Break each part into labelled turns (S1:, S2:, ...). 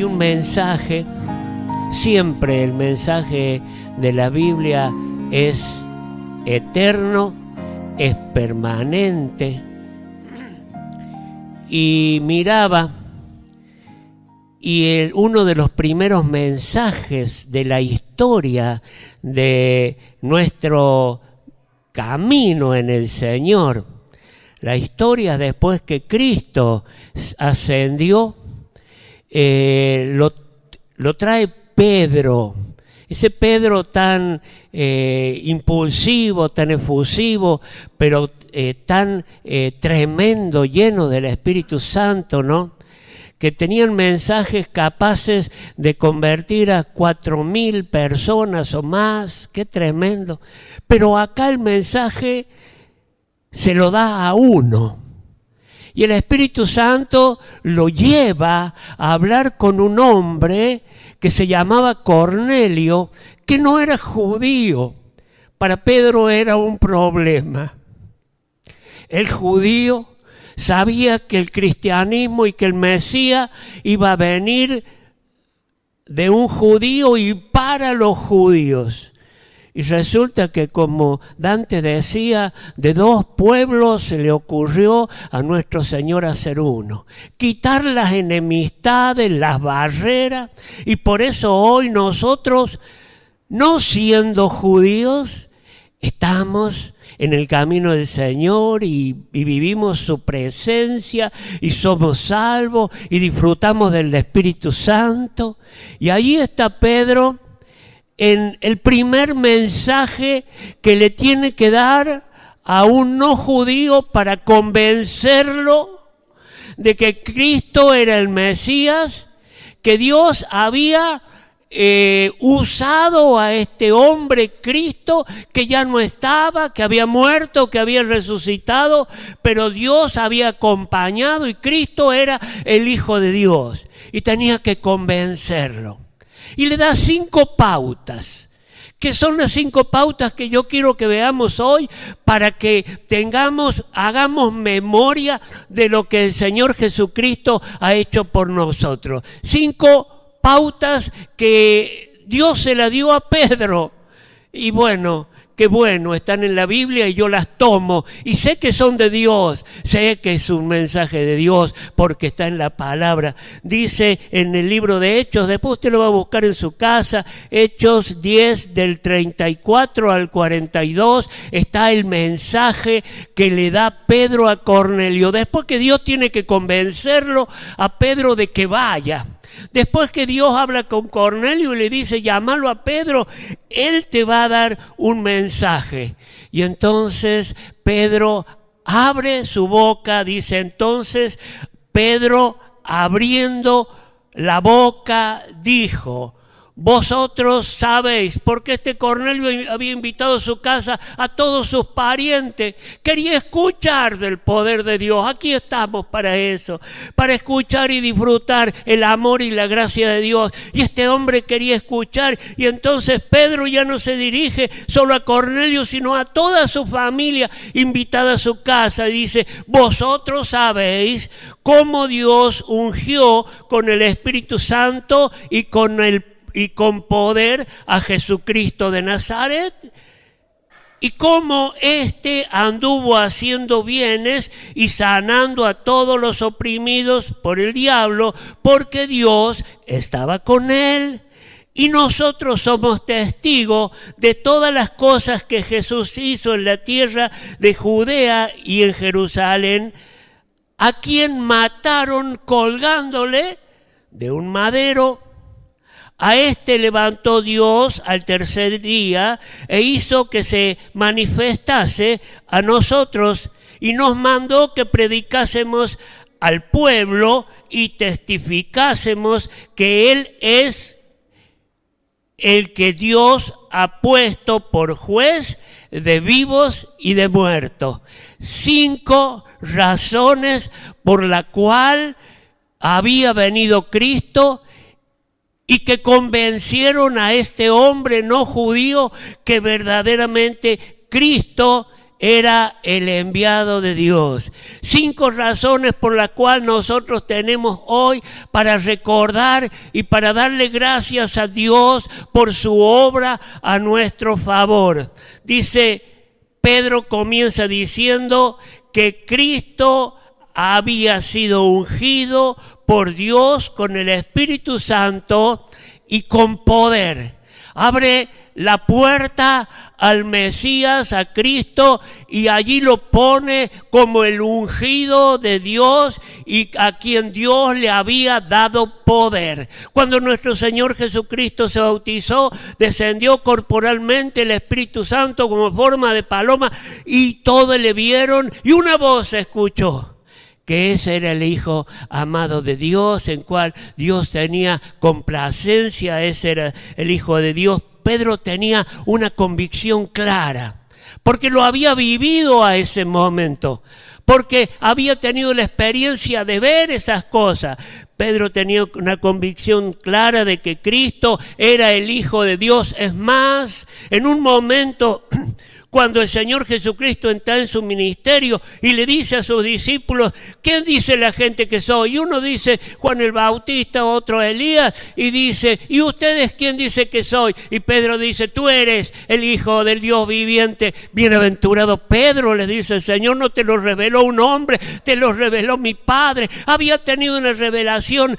S1: hay un mensaje, siempre el mensaje de la Biblia es eterno, es permanente. Y miraba, y uno de los primeros mensajes de la historia de nuestro camino en el Señor, la historia después que Cristo ascendió, lo trae Pedro. Ese Pedro tan impulsivo, tan efusivo, pero tan tremendo, lleno del Espíritu Santo, ¿no? Que tenían mensajes capaces de convertir a 4.000 personas o más. ¡Qué tremendo! Pero acá el mensaje se lo da a uno. Y el Espíritu Santo lo lleva a hablar con un hombre que se llamaba Cornelio, que no era judío. Para Pedro era un problema. El judío sabía que el cristianismo y que el Mesías iba a venir de un judío y para los judíos. Y resulta que, como Dante decía, de dos pueblos se le ocurrió a nuestro Señor hacer uno. Quitar las enemistades, las barreras, y por eso hoy nosotros, no siendo judíos, estamos en el camino del Señor y vivimos su presencia y somos salvos y disfrutamos del Espíritu Santo. Y ahí está Pedro en el primer mensaje que le tiene que dar a un no judío para convencerlo de que Cristo era el Mesías, que Dios había usado a este hombre Cristo, que ya no estaba, que había muerto, que había resucitado, pero Dios había acompañado y Cristo era el Hijo de Dios y tenía que convencerlo. Y le da 5 pautas, que son las 5 pautas que yo quiero que veamos hoy para que hagamos memoria de lo que el Señor Jesucristo ha hecho por nosotros. 5 pautas que Dios se la dio a Pedro. Y bueno, qué bueno, están en la Biblia y yo las tomo. Y sé que son de Dios, sé que es un mensaje de Dios porque está en la palabra. Dice en el libro de Hechos, después usted lo va a buscar en su casa, Hechos 10 del 34 al 42, está el mensaje que le da Pedro a Cornelio. Después que Dios tiene que convencerlo a Pedro de que vaya. Después que Dios habla con Cornelio y le dice, llámalo a Pedro, él te va a dar un mensaje. Y entonces Pedro abre su boca, dice entonces Pedro abriendo la boca dijo, vosotros sabéis, porque este Cornelio había invitado a su casa a todos sus parientes. Quería escuchar del poder de Dios. Aquí estamos para eso, para escuchar y disfrutar el amor y la gracia de Dios. Y este hombre quería escuchar. Y entonces Pedro ya no se dirige solo a Cornelio, sino a toda su familia invitada a su casa. Y dice, vosotros sabéis cómo Dios ungió con el Espíritu Santo y con poder a Jesucristo de Nazaret, y cómo éste anduvo haciendo bienes y sanando a todos los oprimidos por el diablo, porque Dios estaba con él. Y nosotros somos testigos de todas las cosas que Jesús hizo en la tierra de Judea y en Jerusalén, a quien mataron colgándole de un madero. A este levantó Dios al tercer día e hizo que se manifestase a nosotros y nos mandó que predicásemos al pueblo y testificásemos que Él es el que Dios ha puesto por juez de vivos y de muertos. 5 razones por la cual había venido Cristo y que convencieron a este hombre no judío que verdaderamente Cristo era el enviado de Dios. 5 razones por las cuales nosotros tenemos hoy para recordar y para darle gracias a Dios por su obra a nuestro favor. Dice, Pedro comienza diciendo que Cristo había sido ungido por Dios con el Espíritu Santo y con poder. Abre la puerta al Mesías, a Cristo, y allí lo pone como el ungido de Dios y a quien Dios le había dado poder. Cuando nuestro Señor Jesucristo se bautizó, descendió corporalmente el Espíritu Santo como forma de paloma y todos le vieron y una voz se escuchó, que ese era el Hijo amado de Dios, en cual Dios tenía complacencia, ese era el Hijo de Dios. Pedro tenía una convicción clara, porque lo había vivido a ese momento, porque había tenido la experiencia de ver esas cosas. Pedro tenía una convicción clara de que Cristo era el Hijo de Dios. Es más, en un momento cuando el Señor Jesucristo está en su ministerio y le dice a sus discípulos, ¿quién dice la gente que soy? Y uno dice Juan el Bautista, otro Elías, y dice, ¿y ustedes quién dice que soy? Y Pedro dice, tú eres el Hijo del Dios viviente. Bienaventurado Pedro, le dice el Señor, no te lo reveló un hombre, te lo reveló mi Padre. Había tenido una revelación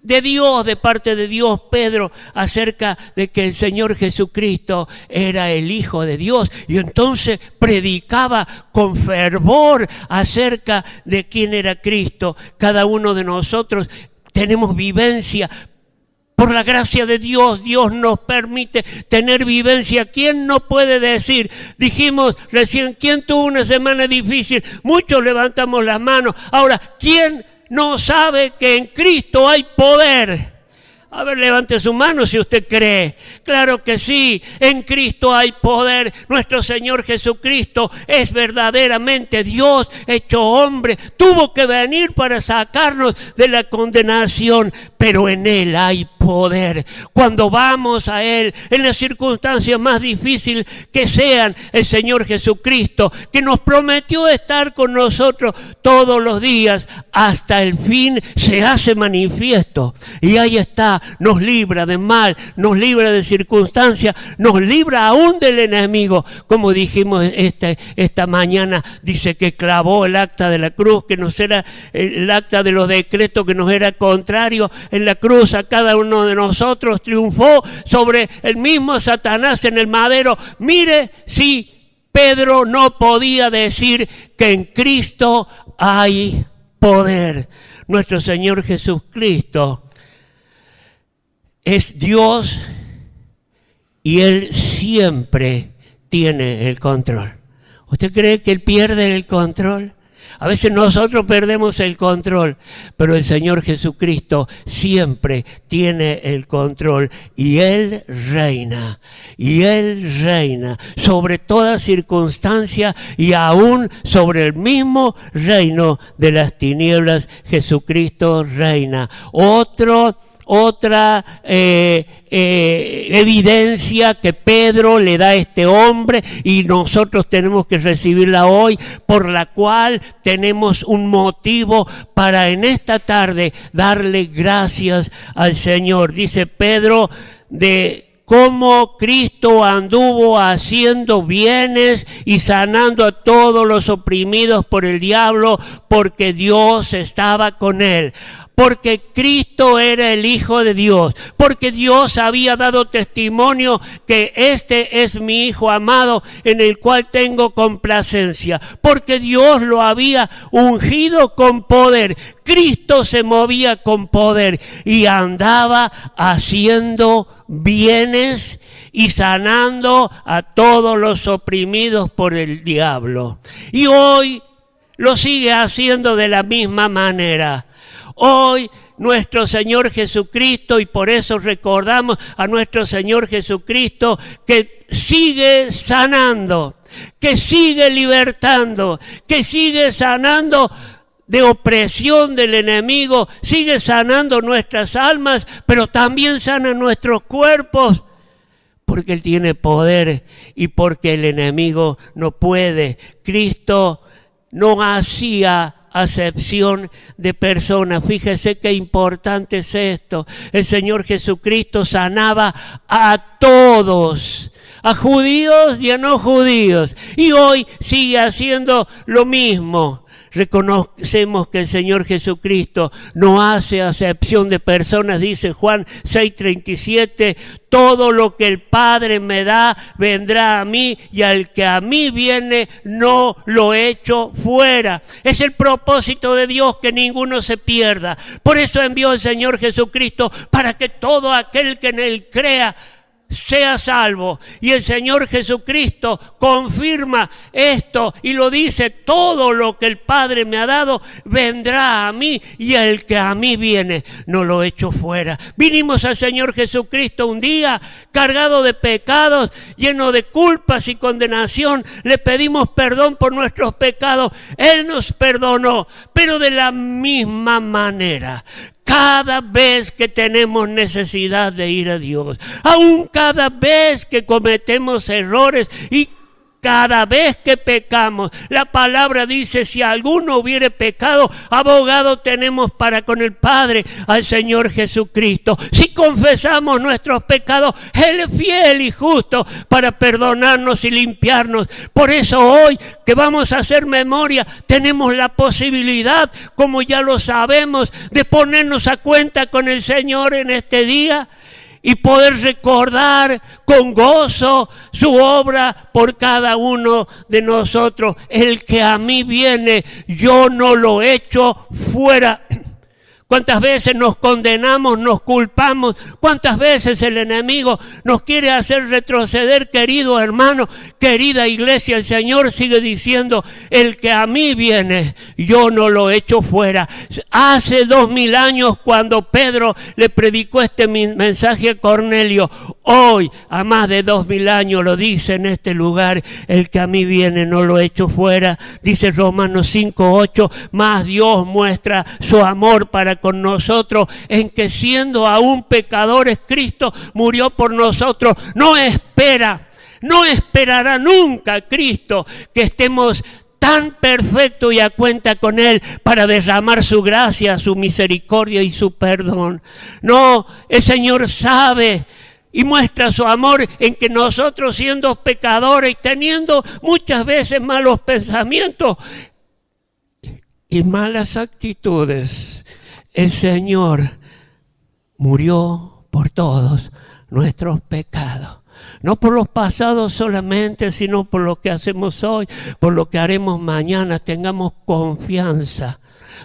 S1: de Dios, de parte de Dios, Pedro, acerca de que el Señor Jesucristo era el Hijo de Dios, y entonces predicaba con fervor acerca de quién era Cristo. Cada uno de nosotros tenemos vivencia. Por la gracia de Dios, Dios nos permite tener vivencia. ¿Quién no puede decir? Dijimos recién, ¿quién tuvo una semana difícil? Muchos levantamos las manos. Ahora, ¿quién no sabe que en Cristo hay poder? A ver, levante su mano si usted cree. Claro que sí, en Cristo hay poder. Nuestro Señor Jesucristo es verdaderamente Dios hecho hombre. Tuvo que venir para sacarnos de la condenación, pero en Él hay poder. Cuando vamos a Él, en las circunstancias más difíciles que sean, el Señor Jesucristo, que nos prometió estar con nosotros todos los días hasta el fin, se hace manifiesto. Y ahí está. Nos libra de mal, nos libra de circunstancias, nos libra aún del enemigo. Como dijimos esta mañana, dice que clavó el acta de la cruz, que nos era el acta de los decretos que nos era contrario. En la cruz a cada uno de nosotros triunfó sobre el mismo Satanás en el madero. Mire si Pedro no podía decir que en Cristo hay poder. Nuestro Señor Jesucristo es Dios y Él siempre tiene el control. ¿Usted cree que Él pierde el control? A veces nosotros perdemos el control, pero el Señor Jesucristo siempre tiene el control y Él reina sobre toda circunstancia y aún sobre el mismo reino de las tinieblas. Jesucristo reina. Otra evidencia que Pedro le da a este hombre y nosotros tenemos que recibirla hoy, por la cual tenemos un motivo para en esta tarde darle gracias al Señor. Dice Pedro de cómo Cristo anduvo haciendo bienes y sanando a todos los oprimidos por el diablo, porque Dios estaba con él. Porque Cristo era el Hijo de Dios, porque Dios había dado testimonio que este es mi Hijo amado en el cual tengo complacencia, porque Dios lo había ungido con poder. Cristo se movía con poder y andaba haciendo bienes y sanando a todos los oprimidos por el diablo. Y hoy lo sigue haciendo de la misma manera. Hoy nuestro Señor Jesucristo, y por eso recordamos a nuestro Señor Jesucristo, que sigue sanando, que sigue libertando, que sigue sanando de opresión del enemigo, sigue sanando nuestras almas, pero también sana nuestros cuerpos, porque Él tiene poder y porque el enemigo no puede. Cristo no hacía acepción de personas. Fíjese qué importante es esto. El Señor Jesucristo sanaba a todos, a judíos y a no judíos, y hoy sigue haciendo lo mismo. Reconocemos que el Señor Jesucristo no hace acepción de personas, dice Juan 6:37, todo lo que el Padre me da vendrá a mí, y al que a mí viene no lo echo fuera. Es el propósito de Dios que ninguno se pierda. Por eso envió el Señor Jesucristo, para que todo aquel que en Él crea sea salvo. Y el Señor Jesucristo confirma esto y lo dice: todo lo que el Padre me ha dado vendrá a mí, y el que a mí viene no lo echo fuera. Vinimos al Señor Jesucristo un día cargado de pecados, lleno de culpas y condenación. Le pedimos perdón por nuestros pecados. Él nos perdonó, pero de la misma manera, cada vez que tenemos necesidad de ir a Dios, aun cada vez que cometemos errores y cada vez que pecamos, la palabra dice: si alguno hubiere pecado, abogado tenemos para con el Padre, al Señor Jesucristo. Si confesamos nuestros pecados, Él es fiel y justo para perdonarnos y limpiarnos. Por eso hoy que vamos a hacer memoria, tenemos la posibilidad, como ya lo sabemos, de ponernos a cuenta con el Señor en este día y poder recordar con gozo su obra por cada uno de nosotros. El que a mí viene, yo no lo echo fuera. ¿Cuántas veces nos condenamos, nos culpamos? ¿Cuántas veces el enemigo nos quiere hacer retroceder, querido hermano, querida iglesia? El Señor sigue diciendo: el que a mí viene, yo no lo echo fuera. Hace 2000 años, cuando Pedro le predicó este mensaje a Cornelio, hoy, a más de 2000 años, lo dice en este lugar: el que a mí viene, no lo echo fuera. Dice Romanos 5:8, más Dios muestra su amor para con nosotros, en que siendo aún pecadores, Cristo murió por nosotros. No esperará nunca Cristo que estemos tan perfectos y a cuenta con Él para derramar su gracia, su misericordia y su perdón. No, el Señor sabe y muestra su amor en que nosotros, siendo pecadores y teniendo muchas veces malos pensamientos y malas actitudes, el Señor murió por todos nuestros pecados. No por los pasados solamente, sino por lo que hacemos hoy, por lo que haremos mañana. Tengamos confianza.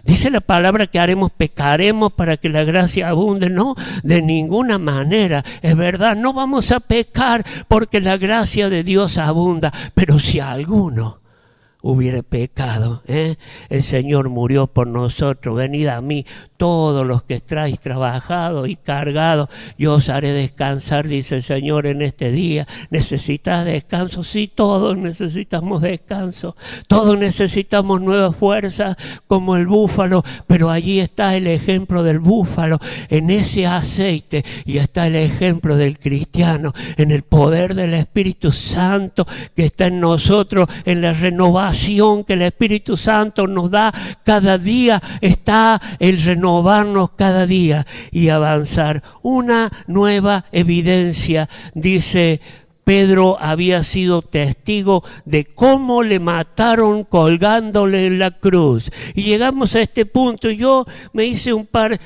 S1: Dice la palabra que pecaremos para que la gracia abunde. No, de ninguna manera. Es verdad, no vamos a pecar porque la gracia de Dios abunda. Pero si alguno hubiera pecado, el Señor murió por nosotros. Venid a mí, todos los que estáis trabajados y cargados, yo os haré descansar, dice el Señor en este día. ¿Necesitas descanso? Sí, todos necesitamos descanso. Todos necesitamos nuevas fuerzas como el búfalo, pero allí está el ejemplo del búfalo, en ese aceite, y está el ejemplo del cristiano, en el poder del Espíritu Santo que está en nosotros, en la renovación que el Espíritu Santo nos da cada día. Está el renovarnos cada día y avanzar. Una nueva evidencia, dice Pedro, había sido testigo de cómo le mataron colgándole en la cruz. Y llegamos a este punto. Yo me hice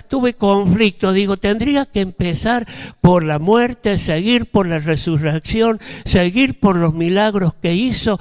S1: tuve conflicto. Digo, tendría que empezar por la muerte, seguir por la resurrección, seguir por los milagros que hizo.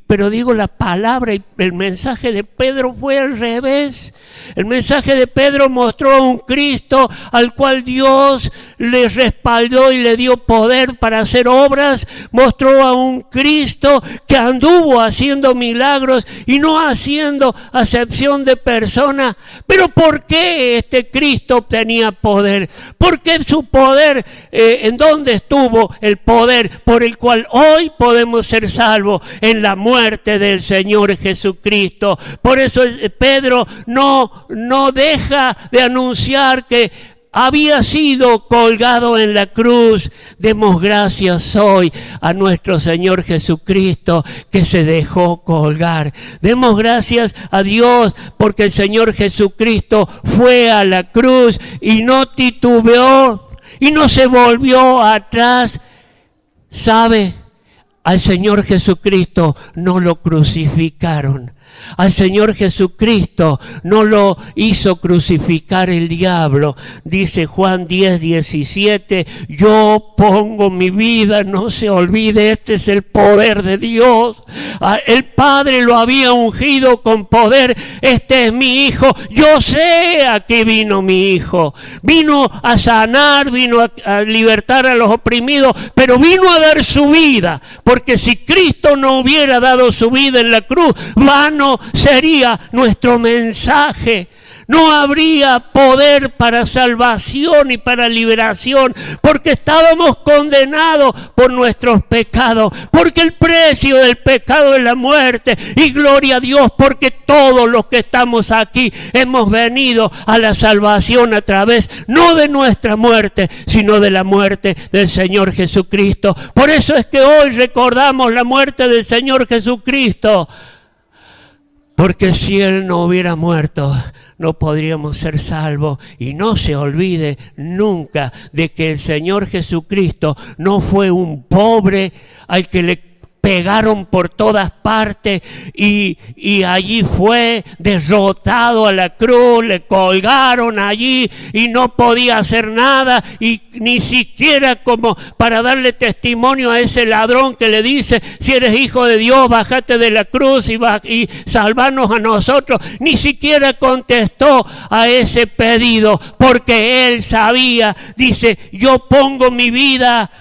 S1: Pero digo, la palabra y el mensaje de Pedro fue al revés. El mensaje de Pedro mostró a un Cristo al cual Dios le respaldó y le dio poder para hacer obras. Mostró a un Cristo que anduvo haciendo milagros y no haciendo acepción de personas. Pero ¿por qué este Cristo tenía poder? ¿Por qué su poder? ¿En dónde estuvo el poder por el cual hoy podemos ser salvos? En la muerte del Señor Jesucristo. Por eso Pedro no deja de anunciar que había sido colgado en la cruz. Demos gracias hoy a nuestro Señor Jesucristo que se dejó colgar. Demos gracias a Dios porque el Señor Jesucristo fue a la cruz y no titubeó y no se volvió atrás. ¿Sabe? Al Señor Jesucristo no lo crucificaron. Al Señor Jesucristo no lo hizo crucificar el diablo. Dice Juan 10:17, yo pongo mi vida, no se olvide, este es el poder de Dios. El Padre lo había ungido con poder. Este es mi Hijo, yo sé a qué vino mi Hijo. Vino a sanar, vino a libertar a los oprimidos, pero vino a dar su vida. Porque si Cristo no hubiera dado su vida en la cruz, vano sería nuestro mensaje. No habría poder para salvación y para liberación, porque estábamos condenados por nuestros pecados, porque el precio del pecado es la muerte. Y gloria a Dios, porque todos los que estamos aquí hemos venido a la salvación a través, no de nuestra muerte, sino de la muerte del Señor Jesucristo. Por eso es que hoy recordamos la muerte del Señor Jesucristo. Porque si Él no hubiera muerto, no podríamos ser salvos. Y no se olvide nunca de que el Señor Jesucristo no fue un pobre al que le pegaron por todas partes y allí fue derrotado a la cruz, le colgaron allí y no podía hacer nada, y ni siquiera como para darle testimonio a ese ladrón que le dice, si eres hijo de Dios, bájate de la cruz y salvanos a nosotros. Ni siquiera contestó a ese pedido, porque él sabía, dice, yo pongo mi vida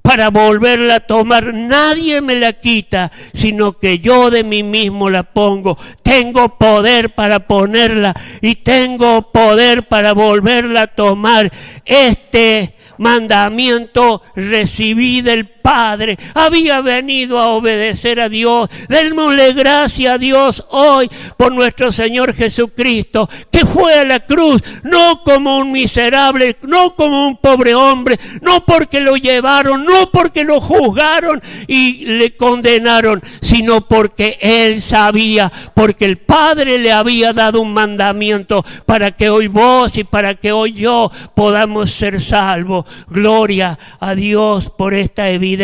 S1: para volverla a tomar. Nadie me la quita, sino que yo de mí mismo la pongo. Tengo poder para ponerla y tengo poder para volverla a tomar. Este mandamiento recibí del Padre. Había venido a obedecer a Dios. Démosle gracias a Dios hoy por nuestro Señor Jesucristo, que fue a la cruz, no como un miserable, no como un pobre hombre, no porque lo llevaron, no porque lo juzgaron y le condenaron, sino porque Él sabía, porque el Padre le había dado un mandamiento para que hoy vos y para que hoy yo podamos ser salvos. Gloria a Dios por esta evidencia.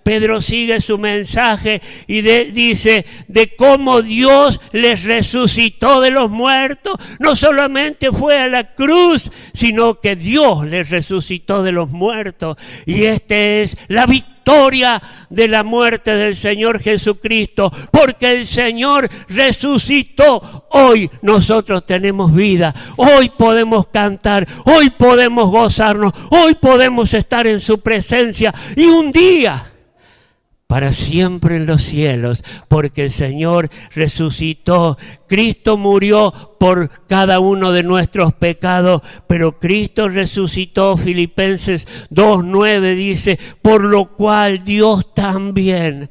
S1: Pedro sigue su mensaje y dice de cómo Dios les resucitó de los muertos. No solamente fue a la cruz, sino que Dios les resucitó de los muertos. Y esta es la victoria de la muerte del Señor Jesucristo, porque el Señor resucitó. Hoy nosotros tenemos vida, hoy podemos cantar, hoy podemos gozarnos, hoy podemos estar en su presencia y un día para siempre en los cielos, porque el Señor resucitó. Cristo murió por cada uno de nuestros pecados, pero Cristo resucitó. Filipenses 2:9 dice, por lo cual Dios también,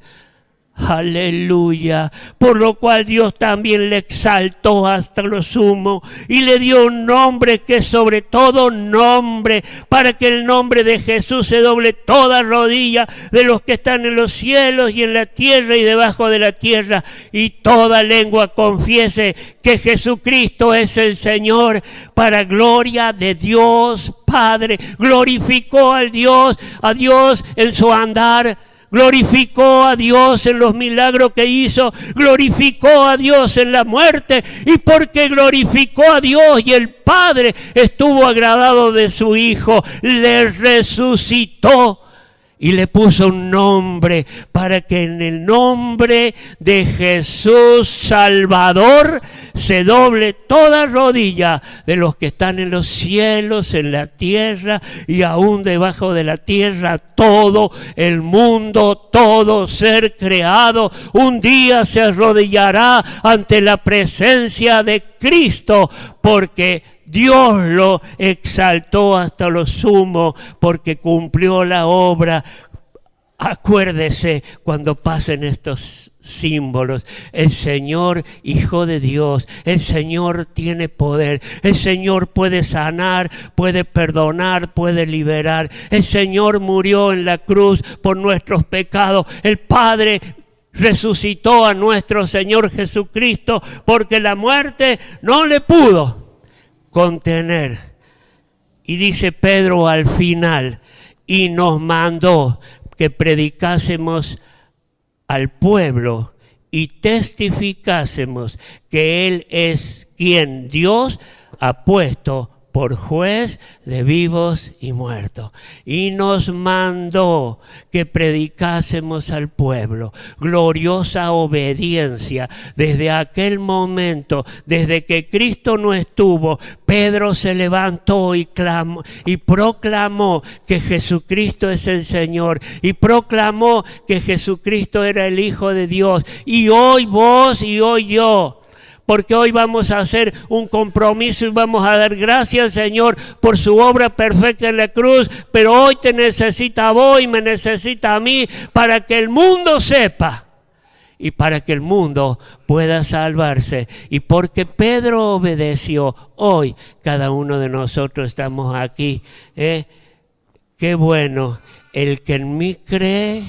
S1: aleluya, por lo cual Dios también le exaltó hasta lo sumo y le dio un nombre que es sobre todo nombre, para que el nombre de Jesús se doble toda rodilla de los que están en los cielos y en la tierra y debajo de la tierra, y toda lengua confiese que Jesucristo es el Señor, para gloria de Dios Padre. Glorificó a Dios en su andar, glorificó a Dios en los milagros que hizo, glorificó a Dios en la muerte, y porque glorificó a Dios y el Padre estuvo agradado de su Hijo, le resucitó y le puso un nombre, para que en el nombre de Jesús Salvador se doble toda rodilla de los que están en los cielos, en la tierra y aún debajo de la tierra. Todo el mundo, todo ser creado, un día se arrodillará ante la presencia de Cristo, porque Dios lo exaltó hasta lo sumo, porque cumplió la obra Acuérdese cuando pasen estos símbolos. El Señor, Hijo de Dios, el Señor tiene poder. El Señor puede sanar, puede perdonar, puede liberar. El Señor murió en la cruz por nuestros pecados. El Padre resucitó a nuestro Señor Jesucristo porque la muerte no le pudo contener. Y dice Pedro al final, y nos mandó que predicásemos al pueblo y testificásemos que Él es quien Dios ha puesto por juez de vivos y muertos. Y nos mandó que predicásemos al pueblo. Gloriosa obediencia. Desde aquel momento, desde que Cristo no estuvo, Pedro se levantó y clamó y proclamó que Jesucristo es el Señor. Y proclamó que Jesucristo era el Hijo de Dios. Y hoy vos y hoy yo. Porque hoy vamos a hacer un compromiso y vamos a dar gracias, Señor, por su obra perfecta en la cruz. Pero hoy te necesita a vos y me necesita a mí para que el mundo sepa y para que el mundo pueda salvarse. Y porque Pedro obedeció, hoy cada uno de nosotros estamos aquí. Qué bueno, el que en mí cree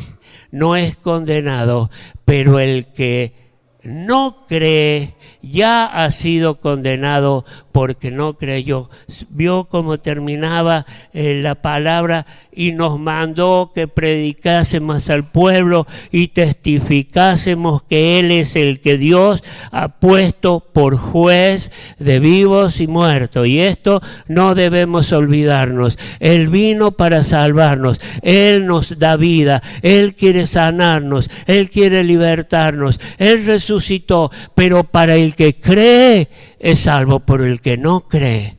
S1: no es condenado, pero el que no cree ya ha sido condenado porque no creyó. Vio cómo terminaba la palabra, y nos mandó que predicásemos al pueblo y testificásemos que Él es el que Dios ha puesto por juez de vivos y muertos. Y esto no debemos olvidarnos. Él vino para salvarnos. Él nos da vida. Él quiere sanarnos. Él quiere libertarnos. Él resucitó, pero para el que cree es salvo, por el que no cree.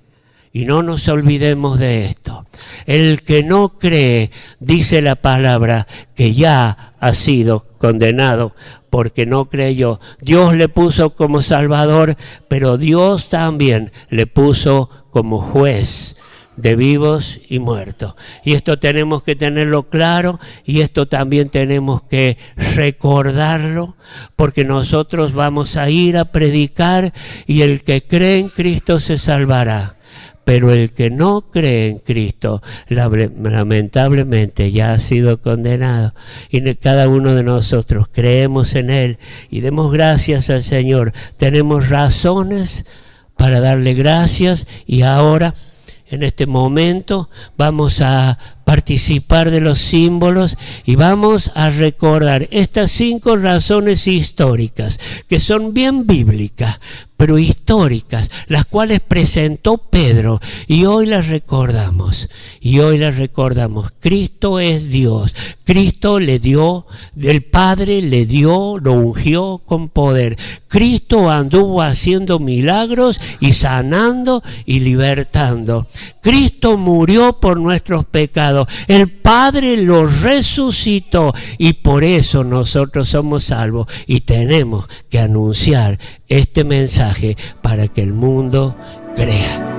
S1: Y no nos olvidemos de esto. El que no cree, dice la palabra, que ya ha sido condenado porque no creyó. Dios le puso como Salvador, pero Dios también le puso como juez de vivos y muertos. Y esto tenemos que tenerlo claro, y esto también tenemos que recordarlo, porque nosotros vamos a ir a predicar, y el que cree en Cristo se salvará. Pero el que no cree en Cristo, lamentablemente ya ha sido condenado. Y cada uno de nosotros creemos en Él y demos gracias al Señor. Tenemos razones para darle gracias, y ahora, en este momento, vamos a participar de los símbolos y vamos a recordar estas 5 razones históricas, que son bien bíblicas, pero históricas, las cuales presentó Pedro, y hoy las recordamos. Y hoy las recordamos. Cristo es Dios. Cristo le dio, el Padre le dio, lo ungió con poder. Cristo anduvo haciendo milagros y sanando y libertando. Cristo murió por nuestros pecados. El Padre lo resucitó, y por eso nosotros somos salvos, y tenemos que anunciar este mensaje para que el mundo crea.